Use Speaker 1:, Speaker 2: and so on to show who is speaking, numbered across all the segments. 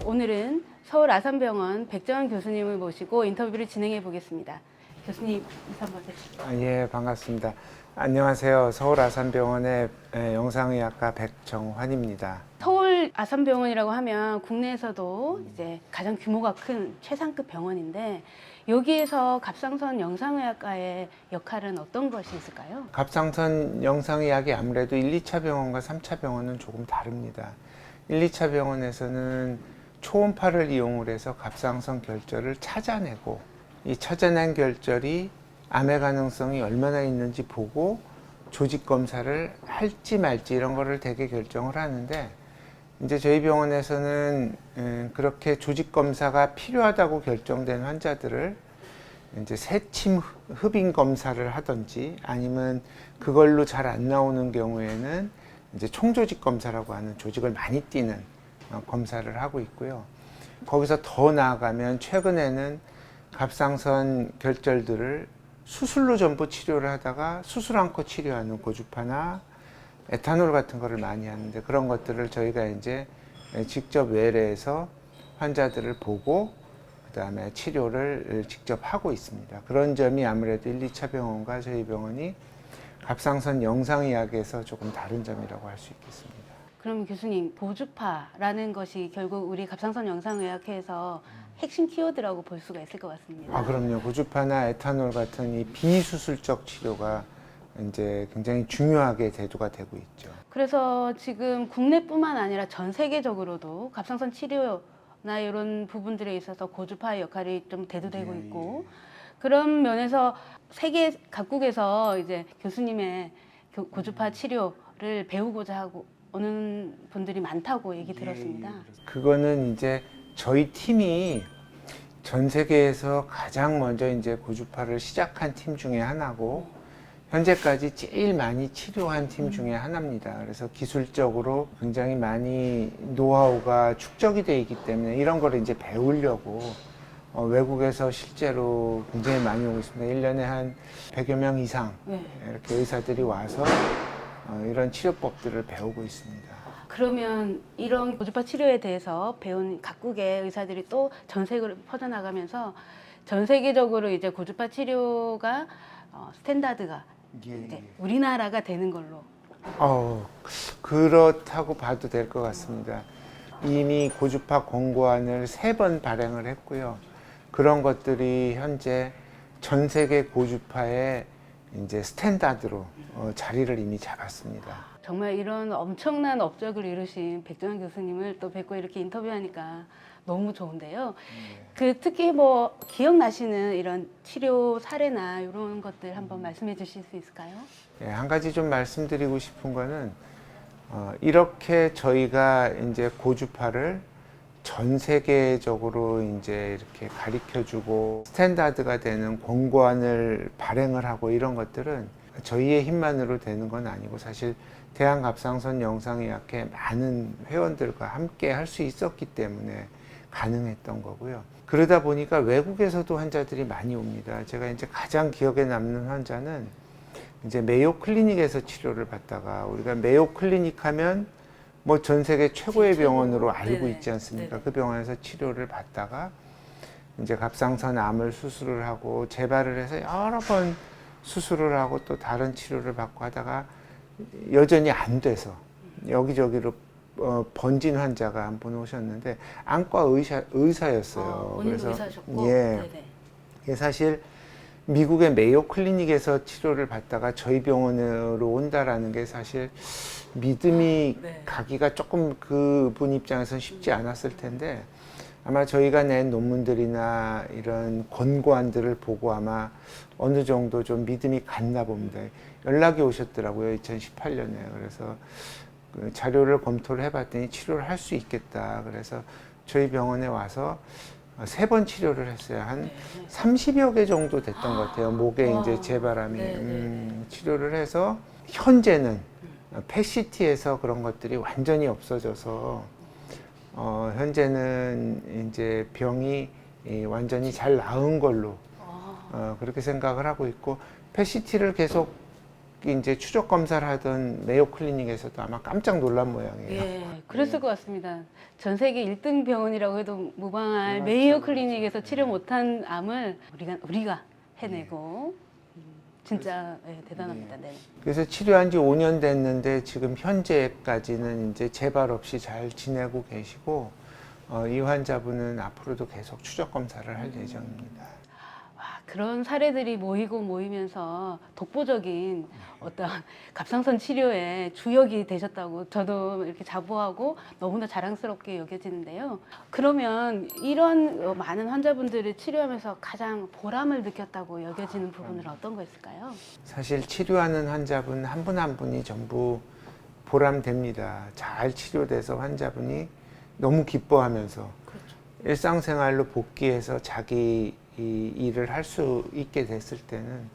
Speaker 1: 오늘은 서울 아산병원 백정환 교수님을 모시고 인터뷰를 진행해 보겠습니다. 교수님, 인사 한번 해주시죠.
Speaker 2: 예, 반갑습니다. 안녕하세요. 서울 아산병원의 영상의학과 백정환입니다.
Speaker 1: 서울 아산병원이라고 하면 국내에서도 이제 가장 규모가 큰 최상급 병원인데 여기에서 갑상선 영상의학과의 역할은 어떤 것이 있을까요?
Speaker 2: 갑상선 영상의학이 아무래도 1, 2차 병원과 3차 병원은 조금 다릅니다. 1, 2차 병원에서는 초음파를 이용을 해서 갑상선 결절을 찾아내고 이 찾아낸 결절이 암의 가능성이 얼마나 있는지 보고 조직 검사를 할지 말지 이런 거를 대개 결정을 하는데, 이제 저희 병원에서는 그렇게 조직 검사가 필요하다고 결정된 환자들을 이제 새침 흡인 검사를 하든지 아니면 그걸로 잘 안 나오는 경우에는 이제 총조직 검사라고 하는 조직을 많이 띄는 검사를 하고 있고요. 거기서 더 나아가면 최근에는 갑상선 결절들을 수술로 전부 치료를 하다가 수술 않고 치료하는 고주파나 에탄올 같은 거를 많이 하는데, 그런 것들을 저희가 이제 직접 외래에서 환자들을 보고 그 다음에 치료를 직접 하고 있습니다. 그런 점이 아무래도 1, 2차 병원과 저희 병원이 갑상선 영상의학에서 조금 다른 점이라고 할 수 있겠습니다.
Speaker 1: 그럼 교수님, 고주파라는 것이 결국 우리 갑상선 영상의학회에서 핵심 키워드라고 볼 수가 있을 것 같습니다.
Speaker 2: 그럼요. 고주파나 에탄올 같은 이 비수술적 치료가 이제 굉장히 중요하게 대두가 되고 있죠.
Speaker 1: 그래서 지금 국내뿐만 아니라 전 세계적으로도 갑상선 치료나 이런 부분들에 있어서 고주파의 역할이 좀 대두되고 있고, 그런 면에서 세계 각국에서 이제 교수님의 고주파 치료를 배우고자 하고 오는 분들이 많다고 얘기 들었습니다.
Speaker 2: 그거는 이제 저희 팀이 전 세계에서 가장 먼저 이제 고주파를 시작한 팀 중에 하나고, 현재까지 제일 많이 치료한 팀 중에 하나입니다. 그래서 기술적으로 굉장히 많이 노하우가 축적이 돼 있기 때문에 이런 거를 이제 배우려고 외국에서 실제로 굉장히 많이 오고 있습니다. 1년에 한 100여 명 이상 이렇게 의사들이 와서 이런 치료법들을 배우고 있습니다.
Speaker 1: 그러면 이런 고주파 치료에 대해서 배운 각국의 의사들이 또 전 세계로 퍼져나가면서 전 세계적으로 이제 고주파 치료가 스탠다드가 이제 우리나라가 되는 걸로.
Speaker 2: 그렇다고 봐도 될 것 같습니다. 이미 고주파 권고안을 3번 발행을 했고요. 그런 것들이 현재 전 세계 고주파의 이제 스탠다드로 자리를 이미 잡았습니다.
Speaker 1: 정말 이런 엄청난 업적을 이루신 백정환 교수님을 또 뵙고 이렇게 인터뷰하니까 너무 좋은데요. 특히 뭐 기억나시는 이런 치료 사례나 이런 것들 한번 말씀해 주실 수 있을까요?
Speaker 2: 한 가지 좀 말씀드리고 싶은 거는 이렇게 저희가 이제 고주파를 전 세계적으로 이제 이렇게 가르쳐주고 스탠다드가 되는 권고안을 발행을 하고 이런 것들은 저희의 힘만으로 되는 건 아니고, 사실 대한갑상선 영상의학회 많은 회원들과 함께 할 수 있었기 때문에 가능했던 거고요. 그러다 보니까 외국에서도 환자들이 많이 옵니다. 제가 이제 가장 기억에 남는 환자는 이제 메이오 클리닉에서 치료를 받다가, 우리가 메이오 클리닉 하면 뭐 전 세계 최고의 병원으로 알고 있지 않습니까? 그 병원에서 치료를 받다가 이제 갑상선 암을 수술을 하고 재발을 해서 여러 번 수술을 하고 또 다른 치료를 받고 하다가 여전히 안 돼서 여기저기로 번진 환자가 한 분 오셨는데 안과 의사였어요.
Speaker 1: 본인도 의사셨고.
Speaker 2: 이게 사실 미국의 메이오 클리닉에서 치료를 받다가 저희 병원으로 온다라는 게 사실 믿음이 가기가 조금 그분 입장에서는 쉽지 않았을 텐데, 아마 저희가 낸 논문들이나 이런 권고안들을 보고 아마 어느 정도 좀 믿음이 갔나 봅니다. 연락이 오셨더라고요, 2018년에. 그래서 그 자료를 검토를 해봤더니 치료를 할 수 있겠다. 그래서 저희 병원에 와서 3번 치료를 했어요. 한 30여 개 정도 됐던 것 같아요. 목에 이제 재바람이 치료를 해서 현재는 펫CT에서 그런 것들이 완전히 없어져서 현재는 이제 병이 완전히 잘 나은 걸로 그렇게 생각을 하고 있고, 펫CT를 계속 이제 추적 검사를 하던 메이오 클리닉에서도 아마 깜짝 놀란 모양이에요.
Speaker 1: 예, 그랬을 것 같습니다. 전 세계 1등 병원이라고 해도 무방할
Speaker 2: 그렇죠,
Speaker 1: 메이오
Speaker 2: 그렇죠.
Speaker 1: 클리닉에서 치료
Speaker 2: 네.
Speaker 1: 못한 암을 우리가 해내고 진짜 예, 대단합니다. 네.
Speaker 2: 그래서 치료한 지 5년 됐는데 지금 현재까지는 이제 재발 없이 잘 지내고 계시고 이 환자분은 앞으로도 계속 추적 검사를 할 예정입니다.
Speaker 1: 와, 그런 사례들이 모이면서 독보적인 어떤 갑상선 치료의 주역이 되셨다고 저도 이렇게 자부하고 너무나 자랑스럽게 여겨지는데요. 그러면 이런 많은 환자분들을 치료하면서 가장 보람을 느꼈다고 여겨지는 부분은 어떤 거 있을까요?
Speaker 2: 사실 치료하는 환자분 한 분 한 분이 전부 보람됩니다. 잘 치료돼서 환자분이 너무 기뻐하면서
Speaker 1: 그렇죠.
Speaker 2: 일상생활로 복귀해서 자기 이 일을 할 수 있게 됐을 때는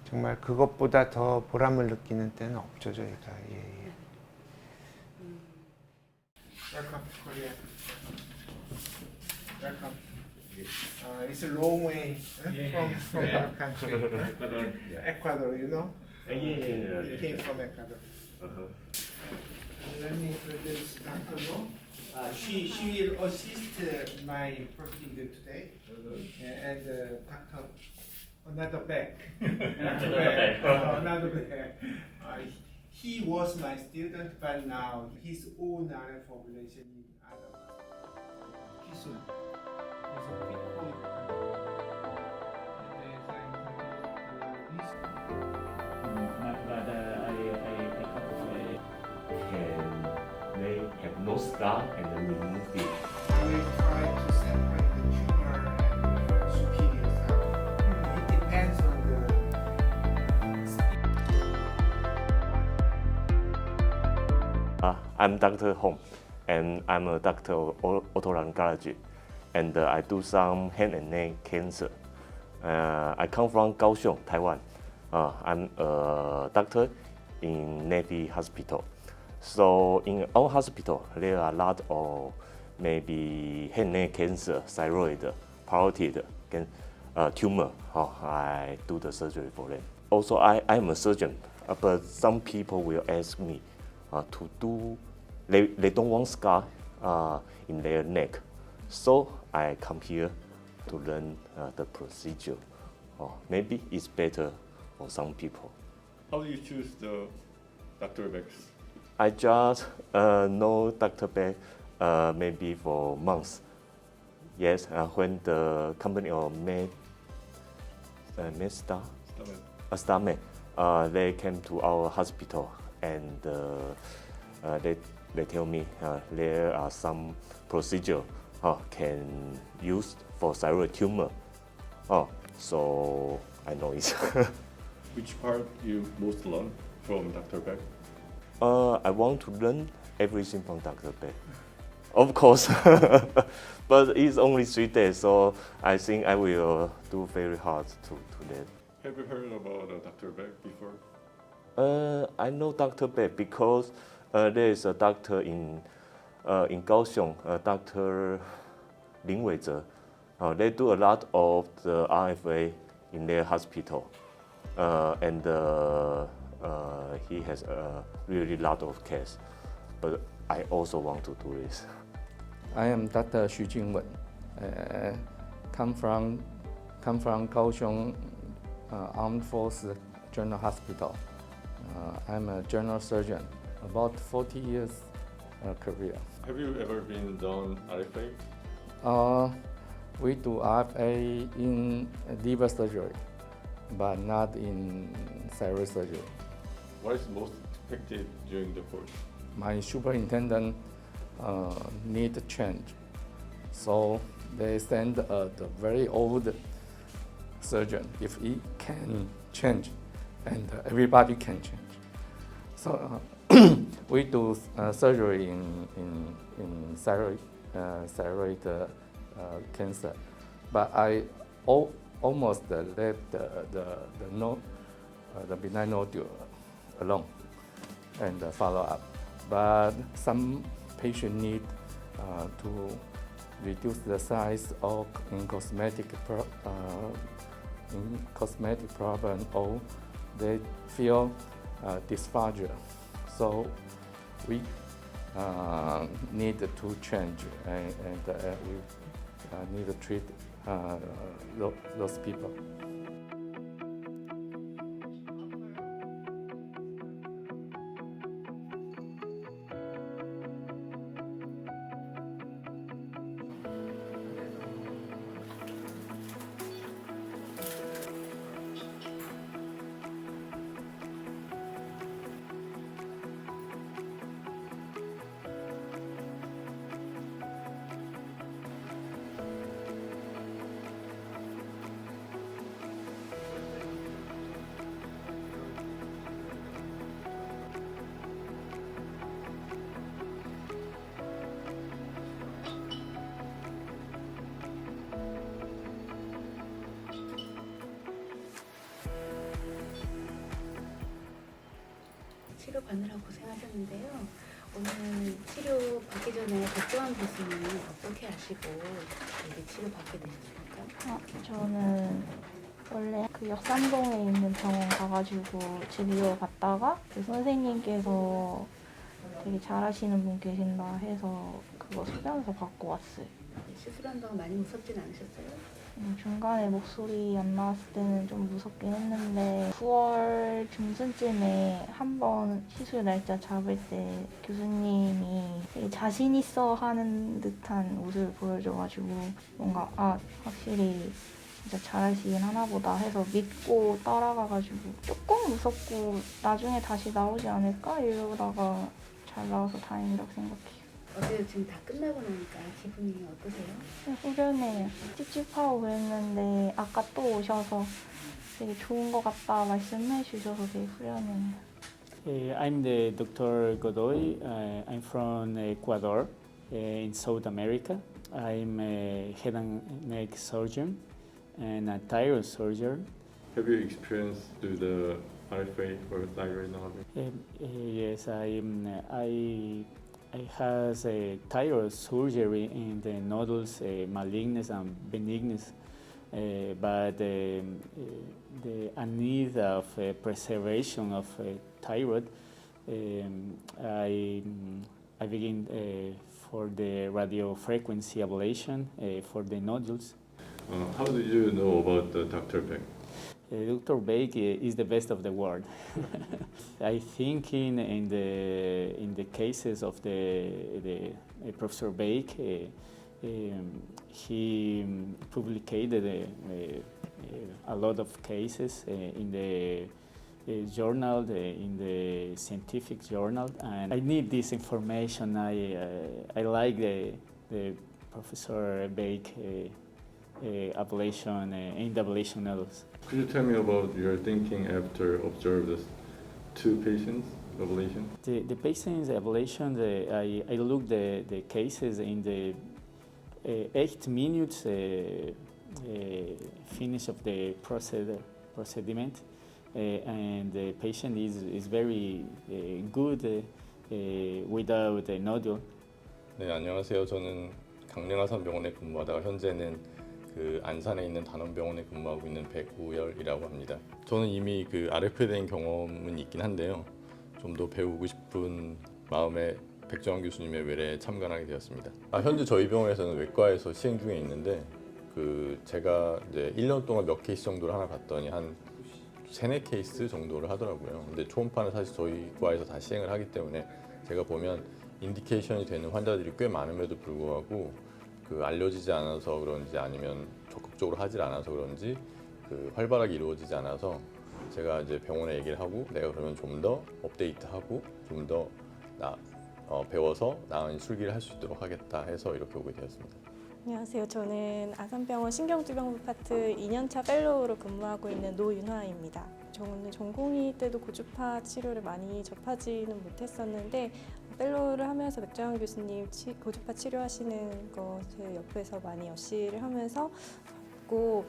Speaker 2: 정말 그것보다 더 보람을 느끼는 때는 없죠, 저희가. 예, 예. Welcome to Korea. Welcome. It's a long way from our country. Ecuador, you know? You came from Ecuador. Let me introduce Dr. Lo. She will assist my procedure today. And Dr. Another bag. Another bag. He was my student, but now his own RF formulation in other 기술. 그래서 pitcoil.
Speaker 3: Can they have no scar and then remove it?
Speaker 2: I will try to separate the tumor and the superior cell. It depends on the
Speaker 3: I'm Dr. Hong, and I'm a doctor of otolaryngology, and I do some head and neck cancer. I come from Kaohsiung, Taiwan. I'm a doctor in Navy Hospital. So in our hospital, there are a lot of maybe head and neck cancer, thyroid, parotid tumor. I do the surgery for them. Also, I'm a surgeon, but some people will ask me to do. They don't want scar in their neck, so I come here to learn the procedure. Maybe it's better for some people.
Speaker 4: How do you choose the Dr. Beck's?
Speaker 3: I just know Dr. Beck maybe for months. Yes, when the company or Starmed, they came to our hospital and they tell me there are some procedure can use for thyroid tumor. So I know it.
Speaker 4: Which part you most learn from Dr. Beck?
Speaker 3: I want to learn everything from Dr. Beck. Of course, but it's only 3 days, so I think I will do very hard to learn.
Speaker 4: Have you heard about Dr. Beck before?
Speaker 3: I know Dr. Beck because there is a doctor in Kaohsiung, Dr. Lin Weizhe. They do a lot of the RFA in their hospital, and he has a really lot of cases. But I also want to do this.
Speaker 5: I am Dr. Xu Jingwen. Come from Kaohsiung Armed Forces General Hospital. I'm a general surgeon. About 40 years career.
Speaker 4: Have you ever been done RFA?
Speaker 5: We do RFA in liver surgery, but not in thyroid surgery.
Speaker 4: What is most expected during the course?
Speaker 5: My superintendent need change, so they send the very old surgeon if he can change, and everybody can change. So we do surgery in thyroid cancer, but I almost left the benign nodule alone and follow up. But some patients need to reduce the size or in cosmetic problem, or they feel dysphagia. So we need to change and we need to treat those people.
Speaker 1: 치료 받느라 고생하셨는데요. 오늘 치료 받기 전에 백조환 교수님 어떻게 아시고 여기 치료 받게 되셨습니까?
Speaker 6: 저는 원래 그 역삼동에 있는 병원 가가지고 진료 받다가 그 선생님께서 되게 잘하시는 분 계신다 해서 그거 소견서 받고 왔어요.
Speaker 1: 시술한 동안 많이 무섭진 않으셨어요?
Speaker 6: 중간에 목소리 안 나왔을 때는 좀 무섭긴 했는데 9월 중순쯤에 한 번 시술 날짜 잡을 때 교수님이 되게 자신 있어 하는 듯한 모습을 보여줘가지고 뭔가 확실히 진짜 잘하시긴 하나 보다 해서 믿고 따라가가지고 조금 무섭고 나중에 다시 나오지 않을까 이러다가 잘 나와서 다행이라고 생각해요.
Speaker 1: 어때요? 지금 다 끝나고 나니까 기분이 어떠세요?
Speaker 6: 후련해요. 찝찝하고 그랬는데 아까 또 오셔서 되게 좋은 것 같다 말씀해 주셔서 되게 후련해요.
Speaker 7: I'm the Dr. Godoy. I'm from Ecuador, in South America. I'm a head and neck surgeon and a thyroid surgeon.
Speaker 4: Have you experienced do the RFA or thyroid nodule?
Speaker 7: Yes, I has a thyroid surgery in the nodules, malignous and benignous, but the a need of preservation of thyroid. I begin for the radiofrequency ablation for the nodules.
Speaker 4: How did you know about Dr. Beck?
Speaker 7: Dr. Beck is the best of the world. I think in the cases of the Professor Beck, he published a lot of cases in the journal, in the scientific journal, and I need this information. I like the Professor Beck ablation in the ablation nodules.
Speaker 4: Could you tell me about your thinking after observed the two patients ablation?
Speaker 7: The patient's ablation, I looked the cases in the 8 minutes finish of the procediment, and the patient is very good without a nodule.
Speaker 8: 네, 안녕하세요. 저는 강릉아산병원에 근무하다가 현재는 그 안산에 있는 단원병원에 근무하고 있는 백우열이라고 합니다. 저는 이미 그 RF에 대한 경험은 있긴 한데요. 좀 더 배우고 싶은 마음에 백조환 교수님의 외래에 참관하게 되었습니다. 현재 저희 병원에서는 외과에서 시행 중에 있는데 그 제가 이제 1년 동안 몇 케이스 정도를 하나 봤더니 한 3-4케이스 정도를 하더라고요. 근데 초음파는 사실 저희 과에서 다 시행을 하기 때문에 제가 보면 인디케이션이 되는 환자들이 꽤 많음에도 불구하고 그 알려지지 않아서 그런지 아니면 적극적으로 하질 않아서 그런지 그 활발하게 이루어지지 않아서 제가 이제 병원에 얘기를 하고 내가 그러면 좀 더 업데이트하고 좀 더 배워서 나은 술기를 할 수 있도록 하겠다 해서 이렇게 오게 되었습니다.
Speaker 9: 안녕하세요. 저는 아산병원 신경주병부 파트 2년차 펠로우로 근무하고 있는 노윤화입니다. 저는 전공의 때도 고주파 치료를 많이 접하지는 못했었는데 펠로우를 하면서 백조환 교수님 고주파 치료하시는 거 제 옆에서 많이 여시를 하면서 봤고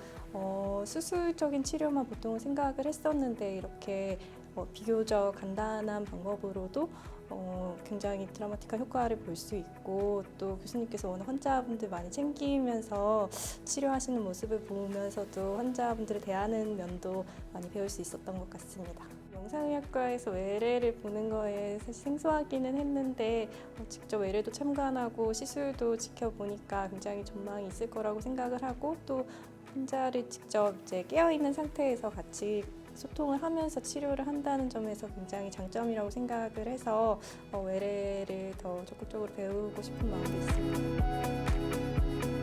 Speaker 9: 수술적인 치료만 보통 생각을 했었는데 이렇게 비교적 간단한 방법으로도 굉장히 드라마틱한 효과를 볼 수 있고 또 교수님께서 워낙 환자분들 많이 챙기면서 치료하시는 모습을 보면서도 환자분들을 대하는 면도 많이 배울 수 있었던 것 같습니다. 영상의학과에서 외래를 보는 거에 사실 생소하기는 했는데 직접 외래도 참관하고 시술도 지켜보니까 굉장히 전망이 있을 거라고 생각을 하고 또 환자를 직접 이제 깨어있는 상태에서 같이 소통을 하면서 치료를 한다는 점에서 굉장히 장점이라고 생각을 해서 외래를 더 적극적으로 배우고 싶은 마음도 있습니다.